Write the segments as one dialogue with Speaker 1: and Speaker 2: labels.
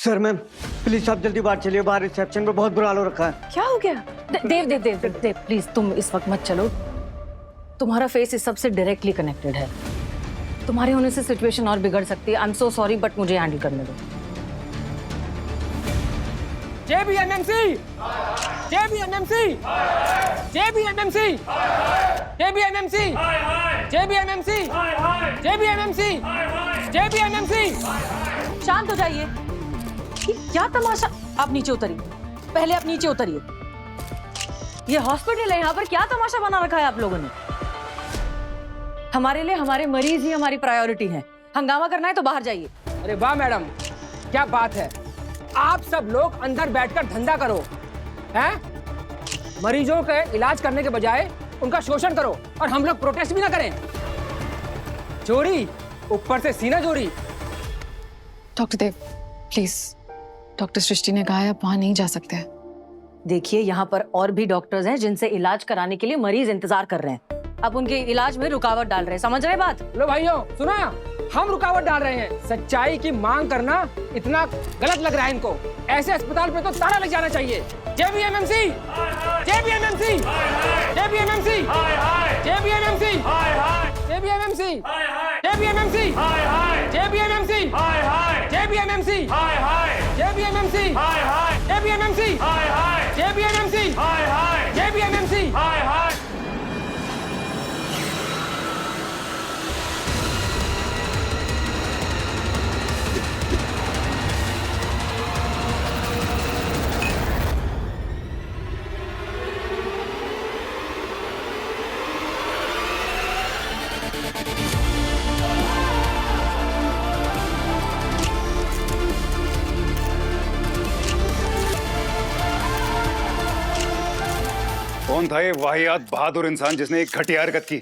Speaker 1: Sir ma'am please आप जल्दी बाहर चलिए, बाहर रिसेप्शन में बहुत बुरा हाल हो रखा है।
Speaker 2: क्या हो गया? देव देव देव देव देव प्लीज तुम इस वक्त मत चलो। तुम्हारा फेस इस सब से डायरेक्टली कनेक्टेड है। तुम्हारे होने से सिचुएशन और बिगड़ सकती है। I am so sorry but मुझे हैंडल करने दो।
Speaker 3: JBMMC JBMMC JBMMC JBMMC JBMMC JBMMC JBMMC
Speaker 2: शांत हो जाइए। ये क्या तमाशा? आप नीचे उतरिए, पहले आप नीचे उतरिए। ये हॉस्पिटल है, यहाँ पर क्या तमाशा बना रखा है आप लोगों ने? हमारे लिए हमारे मरीज ही हमारी प्रायोरिटी हैं। हंगामा करना है तो बाहर जाइए।
Speaker 3: अरे वाह मैडम, क्या बात है। आप सब लोग अंदर बैठकर धंधा करो, हैं? मरीजों का इलाज करने के बजाय उनका शोषण करो और हम लोग प्रोटेस्ट भी ना करें। चोरी, ऊपर से सीना चोरी।
Speaker 4: डॉक्टर देव प्लीज, डॉक्टर सृष्टि ने कहा है आप वहां नहीं जा सकते हैं।
Speaker 2: देखिए यहाँ पर और भी डॉक्टर्स हैं जिनसे इलाज कराने के लिए मरीज इंतजार कर रहे हैं। आप उनके इलाज में रुकावट डाल रहे हैं, समझ रहे बात?
Speaker 3: लो भाइयों सुना, हम रुकावट डाल रहे हैं। सच्चाई की मांग करना इतना गलत लग रहा है इनको। ऐसे अस्पताल पे तो ताला लग जाना चाहिए। JBMMC JBMMC JBMMC JBMMC JBMMC JBMMC JBMMC JBMMC JBMMC JBMMC JBMMC JBMMC
Speaker 5: कौन था ये वाहियात बहादुर इंसान जिसने एक घटिया हरकत की?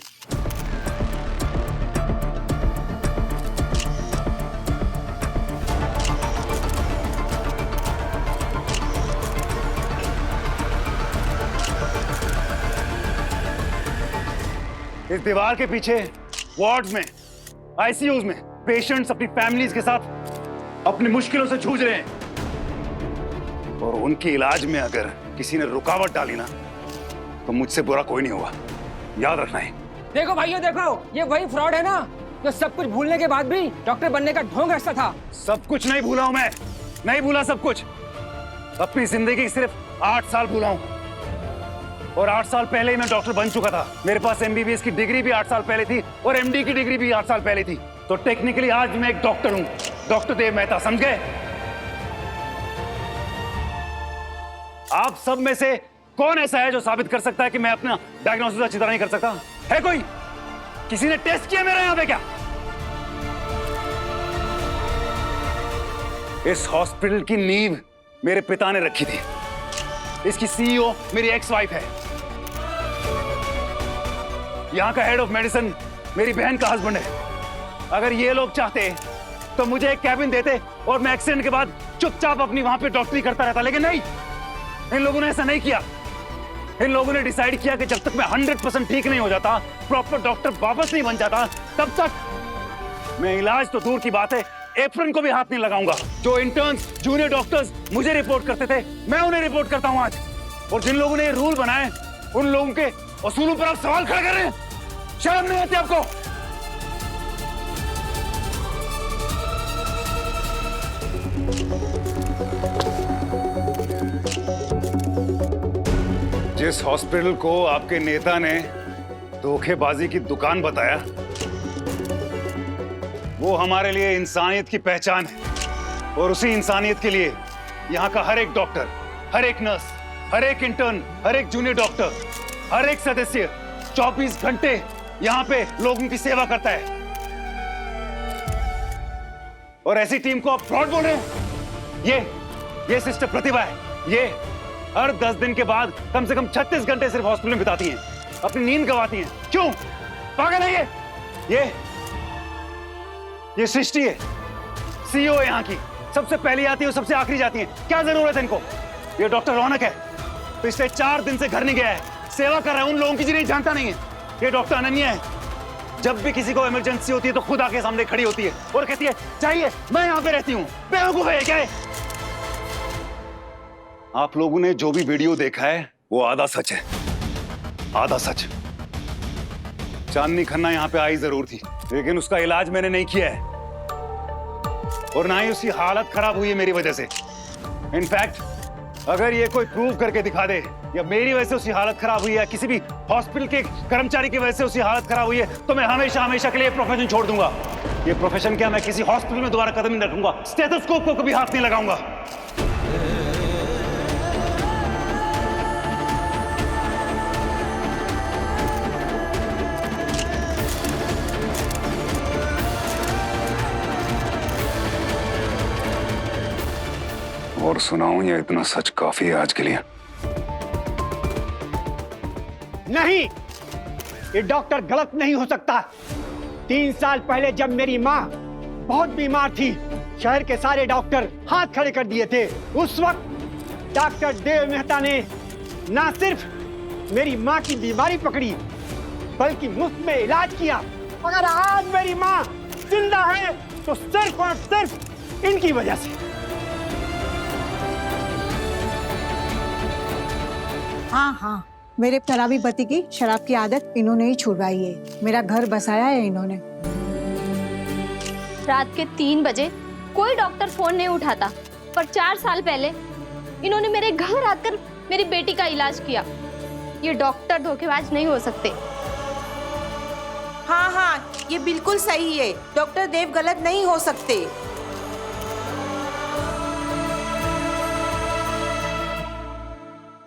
Speaker 5: इस दीवार के पीछे वार्ड्स में, आईसीयूज में पेशेंट्स अपनी फैमिलीज के साथ अपनी मुश्किलों से जूझ रहे हैं और उनके इलाज में अगर किसी ने रुकावट डाली ना तो मुझसे बुरा कोई नहीं हुआ, याद रखना है।
Speaker 3: देखो भाइयों देखो, ये वही फ्रॉड है ना जो सब कुछ भूलने के बाद भी डॉक्टर बनने का ढोंग रचता था।
Speaker 5: सब कुछ नहीं भूला हूं मैं, नहीं भूला सब कुछ। अपनी जिंदगी सिर्फ 8 साल भूला हूं और 8 साल पहले ही मैं डॉक्टर बन चुका था। मेरे पास MBBS की डिग्री भी 8 साल पहले थी और MD की डिग्री भी 8 साल पहले थी। तो टेक्निकली आज मैं एक डॉक्टर हूं, डॉक्टर देव मेहता, समझ गए? आप सब में से कौन ऐसा है जो साबित कर सकता है कि मैं अपना डायग्नोसिस अच्छी तरह नहीं कर सकता? है कोई? किसी ने टेस्ट किया मेरा यहां पे क्या? इस हॉस्पिटल की नींव मेरे पिता ने रखी थी। इसकी CEO मेरी एक्स वाइफ है। यहां का हेड ऑफ मेडिसिन मेरी बहन का हस्बैंड है। अगर ये लोग चाहते तो मुझे एक कैबिन देते और मैं एक्सीडेंट के बाद चुपचाप अपनी वहां पे डॉक्टरी करता रहता, लेकिन नहीं, इन लोगों ने ऐसा नहीं किया। इन लोगों ने डिसाइड किया कि जब तक मैं 100% ठीक नहीं हो जाता, प्रॉपर डॉक्टर वापस नहीं बन जाता, तब तक मैं इलाज तो दूर की बात है, एप्रन को भी हाथ नहीं लगाऊंगा। जो इंटर्न्स, जूनियर डॉक्टर्स मुझे रिपोर्ट करते थे, मैं उन्हें रिपोर्ट करता हूं आज। और जिन लोगों ने ये रूल बनाए, उन लोगों के असूलों पर आप सवाल खड़े कर रहे हैं। शर्म नहीं आती आपको? जिस हॉस्पिटल को आपके नेता ने धोखेबाजी की दुकान बताया, वो हमारे लिए इंसानियत की पहचान है। और उसी इंसानियत के लिए यहाँ का हर एक डॉक्टर, हर एक नर्स, हर एक इंटर्न, हर एक जूनियर डॉक्टर, हर एक सदस्य 24 घंटे यहाँ पे लोगों की सेवा करता है। और ऐसी टीम को आप फ्रॉड बोल रहे हैं? ये सिस्टर प्रतिभा है, ये हर 10 दिन के बाद कम से कम 36 घंटे सिर्फ हॉस्पिटल में बिताती हैं, अपनी नींद गंवाती हैं। क्यों? पागल है ये सृष्टि है, CEO है यहाँ की, सबसे पहले आती है और सबसे आखिरी जाती है। क्या जरूरत है इनको? ये डॉक्टर रौनक है, पिछले 4 दिन से घर नहीं गया है, सेवा कर रहा है उन लोगों की जिन्हें जानता नहीं है। ये डॉक्टर अनन्या है, जब भी किसी को इमरजेंसी होती है तो खुद आके सामने खड़ी होती है और कहती है चाहिए, मैं यहाँ पे रहती हूँ। बेवकूफ है क्या है? आप लोगों ने जो भी वीडियो देखा है वो आधा सच है, आधा सच। चांदनी खन्ना यहाँ पे आई जरूर थी, लेकिन उसका इलाज मैंने नहीं किया है और ना ही उसकी हालत खराब हुई है मेरी वजह से। इनफैक्ट अगर ये कोई प्रूव करके दिखा दे या मेरी वजह से उसकी हालत खराब हुई है, किसी भी हॉस्पिटल के कर्मचारी की वजह से उसकी हालत खराब हुई है, तो मैं हमेशा हमेशा के लिए प्रोफेशन छोड़ दूंगा। ये प्रोफेशन क्या, मैं किसी हॉस्पिटल में दोबारा कदम नहीं रखूंगा, स्टेथोस्कोप को कभी हाथ नहीं लगाऊंगा। और सुनाऊं या इतना सच काफी है आज के लिए?
Speaker 6: नहीं, ये डॉक्टर गलत नहीं हो सकता। 3 साल पहले जब मेरी माँ बहुत बीमार थी, शहर के सारे डॉक्टर हाथ खड़े कर दिए थे। उस वक्त डॉक्टर देव मेहता ने ना सिर्फ मेरी माँ की बीमारी पकड़ी, बल्कि मुफ्त में इलाज किया। अगर आज मेरी माँ जिंदा है तो सिर्फ और सिर्फ इनकी वजह से।
Speaker 7: हाँ हाँ, मेरे शराबी पति की शराब की आदत इन्होंने ही छुड़वाई है। मेरा घर बसाया है इन्होंने।
Speaker 8: रात के 3 बजे कोई डॉक्टर फोन नहीं उठाता, पर 4 साल पहले इन्होंने मेरे घर आकर मेरी बेटी का इलाज किया। ये डॉक्टर धोखेबाज नहीं हो सकते।
Speaker 9: हाँ हाँ, ये बिल्कुल सही है। डॉक्टर देव गलत नहीं हो सकते।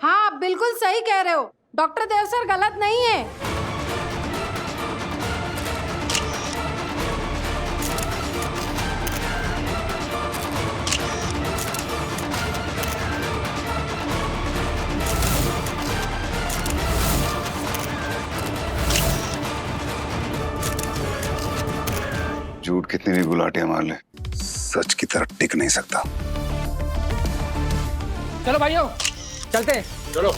Speaker 7: हाँ, आप बिल्कुल सही कह रहे हो। डॉक्टर देव सर गलत नहीं है।
Speaker 5: झूठ कितनी भी गुलाटियां मार ले, सच की तरफ टिक नहीं सकता।
Speaker 3: चलो भाइयों, चलते हैं।
Speaker 5: चलो।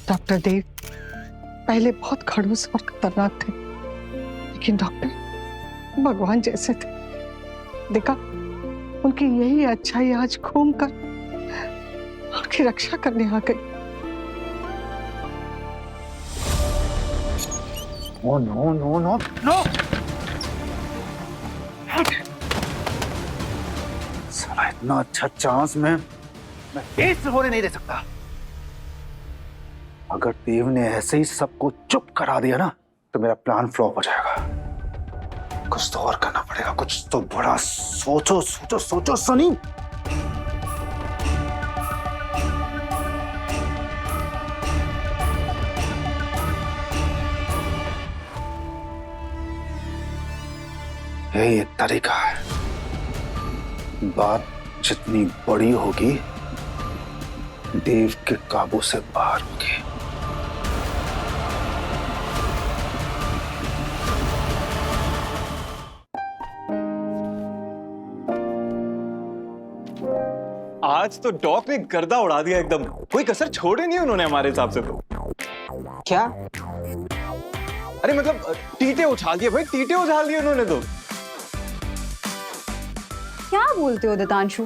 Speaker 7: डॉक्टर देव पहले बहुत खड़ूस और खतरनाक थे, लेकिन डॉक्टर भगवान जैसे थे। देखा, उनकी यही अच्छाई आज घूम कर उनकी रक्षा करने आ गई।
Speaker 5: No no no no no, साला इतना अच्छा चांस मैं वेस्ट होने नहीं दे सकता। अगर देव ने ऐसे ही सबको चुप करा दिया ना, तो मेरा प्लान फ्लॉप हो जाएगा। कुछ तो और करना पड़ेगा, कुछ तो बड़ा। सोचो सोचो सोचो सनी। यही एक तरीका है। बात जितनी बड़ी होगी, देव के काबू से बाहर होगी।
Speaker 10: आज तो डॉक ने गर्दा उड़ा दिया एकदम, कोई कसर छोड़े नहीं उन्होंने हमारे हिसाब से। तो
Speaker 3: क्या?
Speaker 10: अरे मतलब टीटे उछाल दिए भाई, टीटे उछाल दिए उन्होंने तो।
Speaker 4: क्या बोलते हो दितांशु?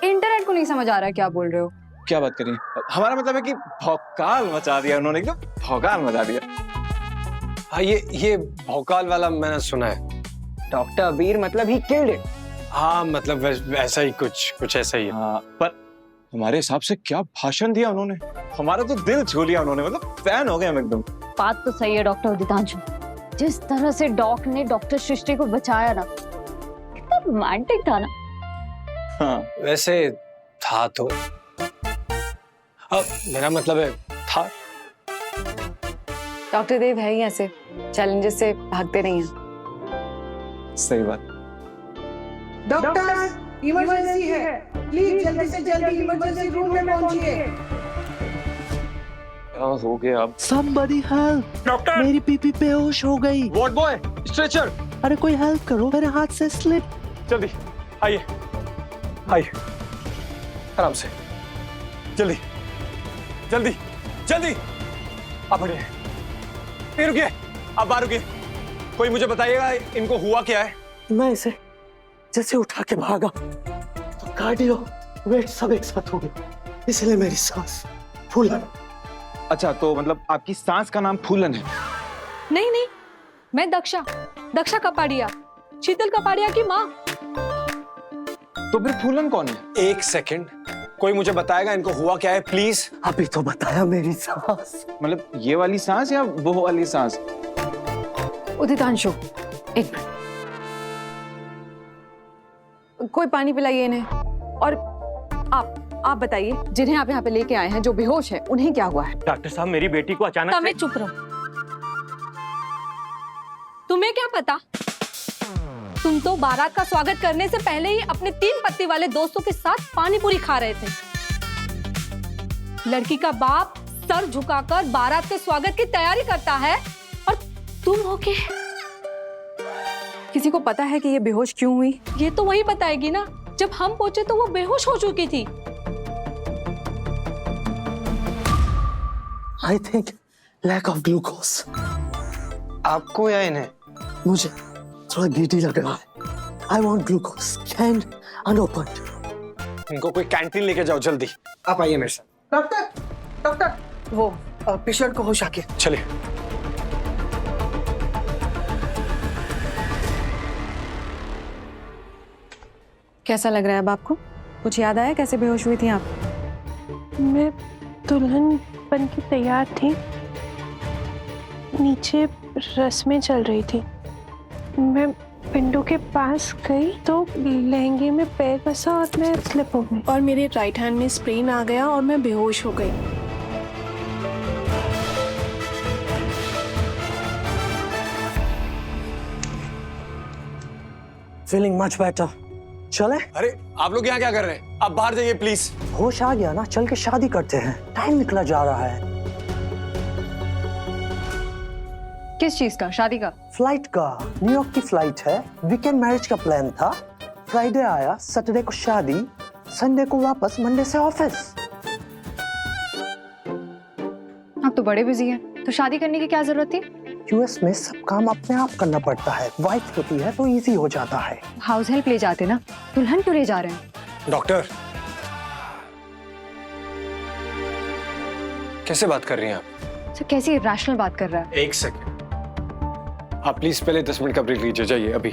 Speaker 4: इंटरनेट को नहीं समझ आ रहा है क्या बोल रहे हो।
Speaker 10: क्या बात करें, हमारा मतलब है कि भौकाल मचा दिया उन्होंने, एकदम भौकाल मचा दिया।
Speaker 3: हाँ, ये भौकाल वाला मैंने सुना है। डॉक्टर वीर मतलब ही किल्ड इट। हाँ, मतलब वैसा ही कुछ ऐसा ही है।
Speaker 10: हाँ, पर हमारे हिसाब से क्या भाषण दिया उन्होंने, हमारा तो दिल छू लिया उन्होंने, मतलब फैन हो गए हम एकदम।
Speaker 8: बात तो सही है डॉक्टर दितांशु, जिस तरह से डॉक ने डॉक्टर सृष्टि को बचाया ना, कितना रोमांटिक था ना।
Speaker 10: हाँ,
Speaker 3: वैसे था तो, अब मेरा मतलब है था।
Speaker 4: डॉक्टर देव है ही ऐसे, चैलेंजेस से भागते नहीं हैं।
Speaker 10: सही बात।
Speaker 9: डॉक्टर, इमरजेंसी है, प्लीज जल्दी से जल्दी इमरजेंसी रूम में पहुंचिए।
Speaker 10: क्या हो गया अब?
Speaker 11: Somebody help!
Speaker 3: डॉक्टर,
Speaker 11: मेरी बीबी बेहोश हो गई।
Speaker 3: Ward boy, stretcher.
Speaker 11: अरे कोई हेल्प करो, मेरे हाथ से स्लिप।
Speaker 3: जल्दी आइए, आइए, आराम से।
Speaker 10: जल्दी जल्दी जल्दी। आप हटिए, ये रुकिए, आप बाहर रुकिए। कोई मुझे बताइएगा इनको हुआ क्या है?
Speaker 11: मैं इसे जैसे उठा के भागा तो कार्डियो वेट सब एक साथ हो गया, इसलिए मेरी सांस फूलन।
Speaker 10: अच्छा, तो मतलब आपकी सांस का नाम फूलन है?
Speaker 8: नहीं नहीं, मैं दक्षा कपाड़िया, शीतल कपाड़िया की माँ।
Speaker 10: तो फिर फूलन कौन है? एक सेकंड, कोई मुझे बताएगा इनको हुआ क्या है प्लीज?
Speaker 11: अभी तो बताया मेरी सांस।
Speaker 10: मतलब ये वाली सांस या वो वाली सांस?
Speaker 4: उदितांशु, एक मिनट, कोई पानी पिलाइए इन्हें। और आप बताइए, जिन्हें आप यहाँ पे लेके आए हैं, जो बेहोश है, उन्हें क्या हुआ है?
Speaker 1: डॉक्टर साहब, मेरी बेटी को अचानक
Speaker 8: तमें चुप रहो। तुम्हें क्या पता? तुम तो बारात का स्वागत करने से पहले ही अपने 3 पत्ती वाले दोस्तों के साथ पानी पूरी खा रहे थे। लड़की का बाप सर झुकाकर बारात के स्वागत की तैयारी करता है और तुम होके।
Speaker 4: किसी को पता है कि ये बेहोश क्यों हुई?
Speaker 8: ये तो वही बताएगी ना। जब हम पहुंचे तो वो बेहोश हो चुकी थी।
Speaker 11: I think lack of glucose.
Speaker 10: आपको या इन्हें?
Speaker 11: मुझे थोड़ा गिल्टी लग रहा है। I want glucose can unopened.
Speaker 10: इनको कोई कैंटीन लेके जाओ जल्दी। आप आइए मेरे साथ।
Speaker 11: डॉक्टर वो पेशेंट को होश आके।
Speaker 10: चलिए।
Speaker 4: कैसा लग रहा है अब आपको? कुछ याद आया कैसे बेहोश हुई थी आप?
Speaker 12: मैं दुल्हन बन के तैयार थी, नीचे रस्में चल रही थी। मैं विंडो के पास गई तो लहंगे में पैर फंसा और मैं स्लिप हो गई और मेरे राइट हैंड में स्प्रेन आ गया और मैं बेहोश हो गई।
Speaker 11: Feeling much better. चले?
Speaker 10: अरे आप लोग यहाँ क्या कर रहे हैं? आप बाहर जाइए प्लीज।
Speaker 11: होश आ गया ना, चल के शादी करते हैं, टाइम निकला जा रहा है।
Speaker 4: किस चीज का? शादी का?
Speaker 11: फ्लाइट का, न्यूयॉर्क की फ्लाइट है। वीकेंड मैरिज का प्लान था। फ्राइडे आया, सैटरडे को शादी, संडे को वापस, मंडे से ऑफिस।
Speaker 4: आप तो बड़े बिजी हैं, तो शादी करने की क्या जरूरत थी?
Speaker 11: यूएस में सब काम अपने आप करना पड़ता है। वाइफ होती है तो इजी हो जाता है।
Speaker 4: हाउस हेल्प ले जाते ना, दुल्हन क्यों ले जा रहे हैं?
Speaker 10: डॉक्टर, कैसे बात कर रही हैं आप?
Speaker 4: सर कैसी इरेशनल बात कर रहा है?
Speaker 10: एक सेकंड, आप प्लीज पहले 10 मिनट का ब्रेक लीजिए, जाइए अभी।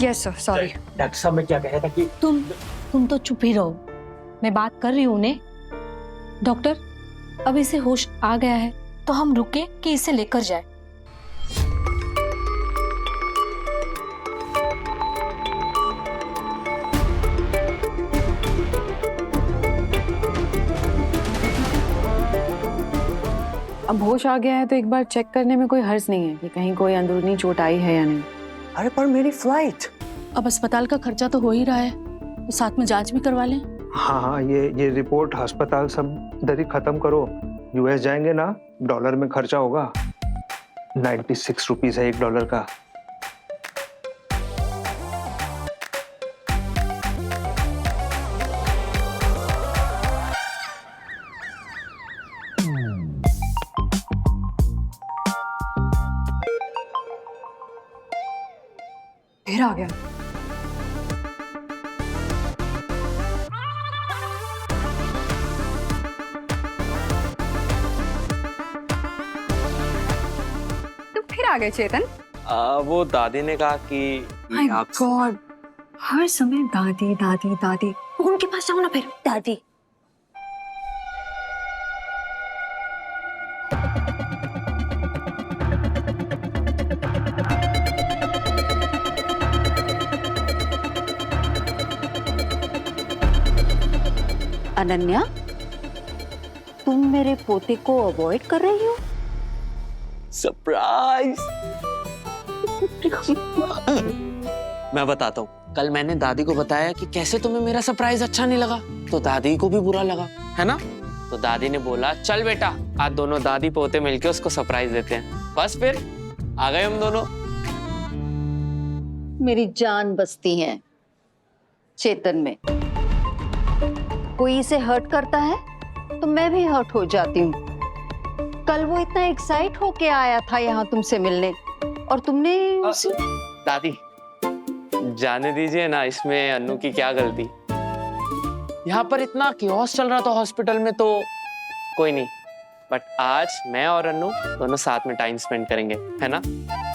Speaker 4: Yes sir, sorry.
Speaker 6: डॉक्टर साहब, मैं क्या कह रहा था कि
Speaker 8: तुम तो चुप ही रहो। मैं बात कर रही हूँ उन्हें। डॉक्टर, अब इसे होश आ गया है तो हम रुके कि इसे लेकर जाए।
Speaker 4: अब होश आ गया है तो एक बार चेक करने में कोई हर्ज नहीं है कि कहीं कोई अंदरूनी चोट आई है या नहीं।
Speaker 11: अरे पर मेरी फ्लाइट।
Speaker 12: अब अस्पताल का खर्चा तो हो ही रहा है, तो साथ में जांच भी करवा लें।
Speaker 13: हाँ, ये रिपोर्ट, अस्पताल सब इधर ही खत्म करो। यूएस जाएंगे ना, डॉलर में खर्चा होगा। 96 रुपीज है $1 का।
Speaker 4: फिर आ गया। तुम फिर आ गए चेतन?
Speaker 10: वो दादी ने कहा कि
Speaker 4: माय गॉड, हर समय दादी दादी दादी। उनके पास जाओ ना फिर। दादी
Speaker 2: अनन्या, तुम मेरे पोते को अवॉइड कर रही हो?
Speaker 14: सरप्राइज। मैं बताता हूँ, कल मैंने दादी को बताया कि कैसे तुम्हें मेरा सरप्राइज अच्छा नहीं लगा, तो दादी को भी बुरा लगा, है ना? तो दादी ने बोला चल बेटा, आज दोनों दादी पोते मिलके उसको सरप्राइज देते हैं। बस फिर आ गए हम दोनों।
Speaker 2: मेरी जान बसती है चेतन में। कोई इसे हर्ट करता है
Speaker 15: तो मैं भी हर्ट हो जाती हूँ। कल वो इतना एक्साइट होके आया था यहाँ तुमसे मिलने, और तुमने
Speaker 14: दादी जाने दीजिए ना, इसमें अन्नू की क्या गलती। यहाँ पर इतना कियोस चल रहा था हॉस्पिटल में, तो कोई नहीं, बट आज मैं और अन्नू दोनों साथ में टाइम स्पेंड करेंगे, है ना?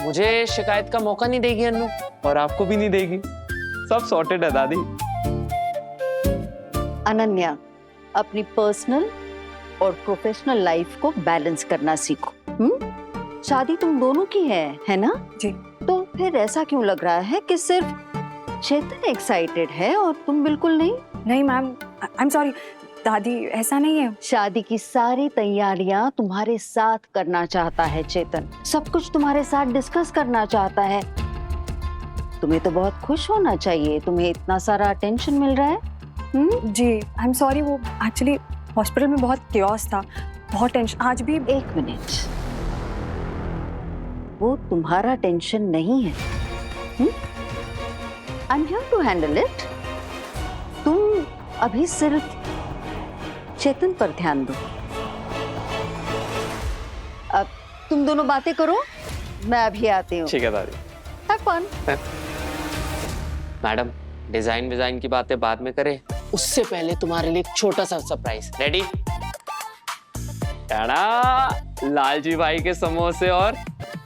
Speaker 14: मुझे शिकायत का मौका नहीं देगी अन्नू, और आपको भी नहीं देगी। सब सॉर्टेड है दादी।
Speaker 15: अनन्या, अपनी पर्सनल और प्रोफेशनल लाइफ को बैलेंस करना सीखो। शादी तुम दोनों की है ना?
Speaker 4: जी।
Speaker 15: तो फिर ऐसा क्यों लग रहा है कि सिर्फ चेतन एक्साइटेड है और तुम बिल्कुल नहीं?
Speaker 4: नहीं मैम, आई एम सॉरी दादी, ऐसा नहीं है।
Speaker 15: शादी की सारी तैयारियां तुम्हारे साथ करना चाहता है चेतन, सब कुछ तुम्हारे साथ डिस्कस करना चाहता है। तुम्हें तो बहुत खुश होना चाहिए, तुम्हें इतना सारा अटेंशन मिल रहा है।
Speaker 4: जी आई एम सॉरी, वो एक्चुअली हॉस्पिटल में बहुत कियोस था, बहुत टेंशन। आज भी
Speaker 15: एक मिनट, वो तुम्हारा टेंशन नहीं है। I am here to handle it. तुम अभी सिर्फ चेतन पर ध्यान दो। अब तुम दोनों बातें करो, मैं अभी आती हूँ।
Speaker 14: ठीक है दादी।
Speaker 15: Have fun.
Speaker 14: मैडम, डिजाइन की बातें बाद में करें, उससे पहले तुम्हारे लिए एक छोटा सा सरप्राइज। रेडी? लालजी भाई के समोसे और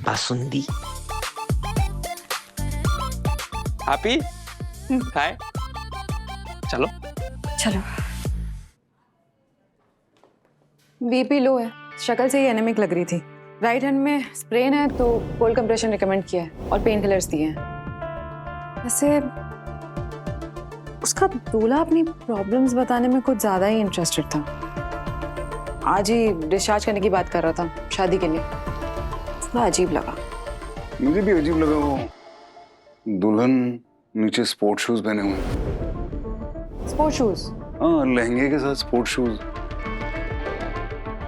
Speaker 14: बासुंदी। हैप्पी? खाए? चलो
Speaker 4: चलो। बीपी लो है, शक्ल से ही एनेमिक लग रही थी। राइट हैंड में स्प्रेन है, तो कोल्ड कंप्रेशन रिकमेंड किया है और पेन किलर्स दिए हैं। वैसे उसका दूल्हा अपनी प्रॉब्लम्स बताने में कुछ ज्यादा ही इंटरेस्टेड था। आज ही डिस्चार्ज करने की बात कर रहा था शादी के लिए। थोड़ा अजीब लगा।
Speaker 16: मुझे भी अजीब लगा। वो दुल्हन नीचे स्पोर्ट शूज पहने हुए।
Speaker 4: Sport shoes?
Speaker 16: हाँ, लहंगे के साथ स्पोर्ट शूज।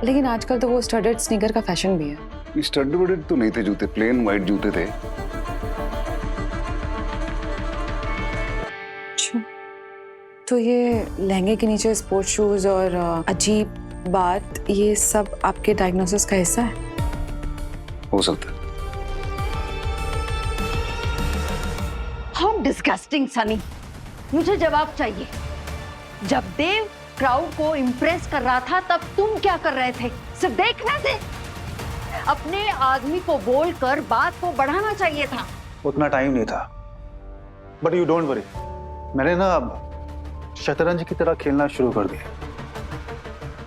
Speaker 4: लेकिन आजकल तो वो स्टडेड स्नीकर का फैशन भी है।
Speaker 16: स्टडेड तो नहीं थे जूते, प्लेन वाइट जूते थे।
Speaker 4: तो ये लहंगे के नीचे स्पोर्ट शूज और अजीब बात, ये सब आपके डायग्नोसिस का हिस्सा है?
Speaker 16: हो सकता है।
Speaker 15: हाउ डिस्गस्टिंग सनी, मुझे जवाब चाहिए। जब देव क्राउड को इम्प्रेस कर रहा था, तब तुम क्या कर रहे थे? सिर्फ देख रहे थे? अपने आदमी को बोलकर बात को बढ़ाना चाहिए था।
Speaker 17: उतना टाइम नहीं था। बट यू डोंट वरी, मैंने ना अब शतरंज की तरह खेलना शुरू कर दिया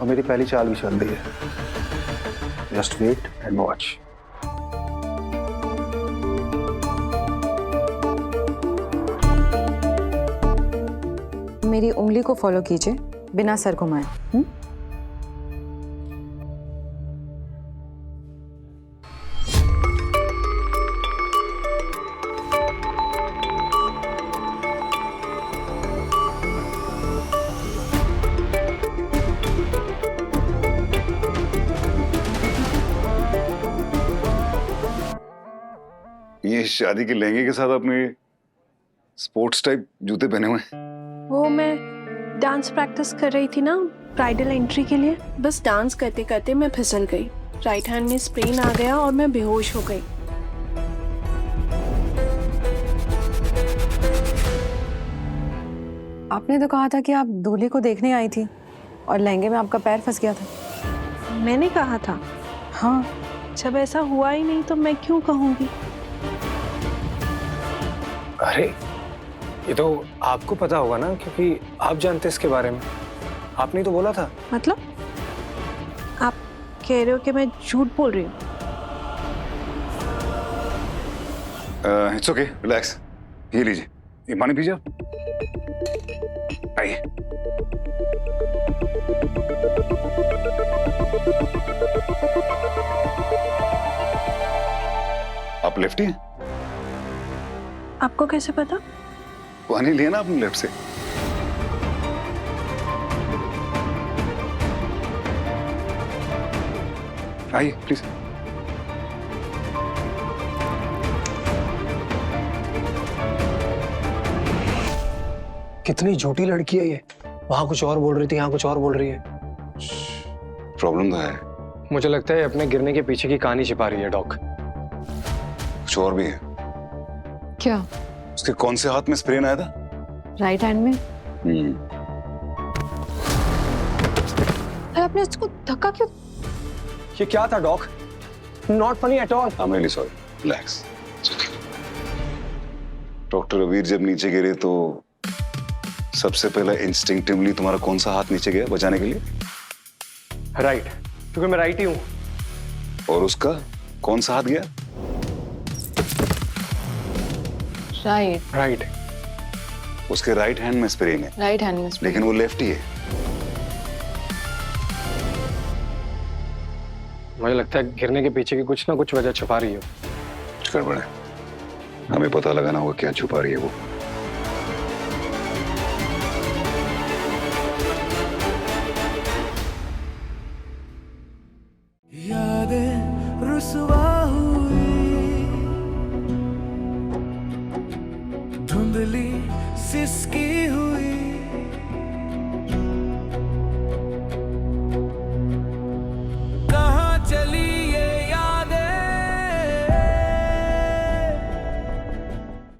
Speaker 17: और मेरी पहली चाल भी चल रही है। Just wait and watch.
Speaker 4: मेरी उंगली को फॉलो कीजिए बिना सर घुमाए।
Speaker 16: ये शादी के लहंगे के साथ अपने स्पोर्ट्स टाइप जूते पहने हुए हैं।
Speaker 12: वो मैं डांस प्रैक्टिस कर रही थी ना ब्राइडल एंट्री के लिए, बस डांस करते करते मैं फिसल गई। राइट हैंड में स्प्रेन आ गया और मैं बेहोश हो गई।
Speaker 4: आपने तो कहा था कि आप दूल्हे को देखने आई थी और लहंगे में आपका पैर फंस गया था।
Speaker 12: मैंने कहा था?
Speaker 4: हाँ।
Speaker 12: जब ऐसा हुआ ही नहीं तो मैं क्यों कहूंगी?
Speaker 13: अरे ये तो आपको पता होगा ना, क्योंकि आप जानते इसके बारे में। आपने तो बोला था।
Speaker 12: मतलब आप कह रहे हो कि मैं झूठ बोल रही हूँ?
Speaker 16: It's okay, relax. ये लीजिए, ये पानी पीजिए। आइए। आप लेफ्टी हैं?
Speaker 12: आपको कैसे पता?
Speaker 16: पानी लिया ना आपने लेफ्ट से। आइए प्लीज।
Speaker 13: कितनी झूठी लड़की है ये। वहां कुछ और बोल रही थी, यहाँ कुछ और बोल रही है।
Speaker 16: प्रॉब्लम तो है।
Speaker 10: मुझे लगता है अपने गिरने के पीछे की कहानी छिपा रही है डॉक।
Speaker 16: कुछ और भी है।
Speaker 4: क्या?
Speaker 16: उसके कौन से हाथ में स्प्रेन आया था?
Speaker 4: राइट हैंड में। आपने उसको धक्का क्यों?
Speaker 10: ये क्या था doc? Not funny at all.
Speaker 16: I am really sorry, relax. Doctor Raveer जब नीचे गिरे तो सबसे पहला इंस्टिंक्टिवली तुम्हारा कौन सा हाथ नीचे गया बचाने के लिए?
Speaker 10: राइट, क्योंकि मैं राइट ही हूं।
Speaker 16: और उसका कौन सा हाथ गया?
Speaker 4: राइट।
Speaker 16: राइट। उसके राइट हैंड में स्प्रेइंग है।
Speaker 4: राइट हैंड में
Speaker 16: लेकिन वो लेफ्ट ही है।
Speaker 10: मुझे लगता है गिरने के पीछे की कुछ ना कुछ वजह छुपा रही है।
Speaker 16: कुछ गड़बड़ है, हमें पता लगाना होगा क्या छुपा रही है वो।
Speaker 18: यादें रुसवा हुई, धुंधली सिसकी हुई।